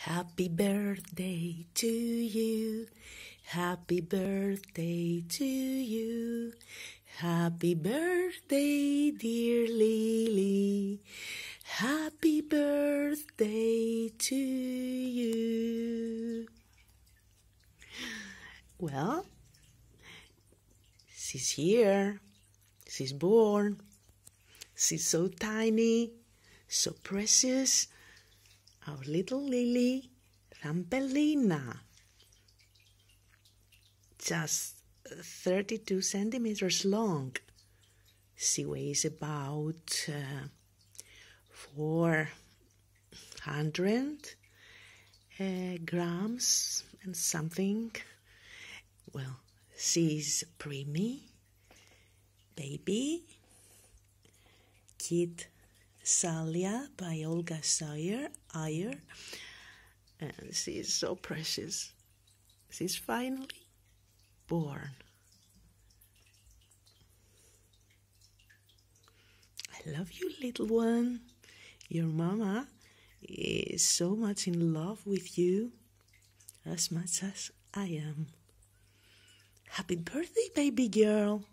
Happy birthday to you. Happy birthday to you. Happy birthday, dear Lily. Happy birthday to you. Well, she's here. She's born. She's so tiny, so precious. Our little Lily Thumbelina. Just 32 centimeters long. She weighs about 400 grams and something. Well, she's Preemie, baby, Kit Salia by Olga Auer, and she's so precious. She's finally born. I love you, little one. Your mama is so much in love with you, as much as I am. Happy birthday, baby girl.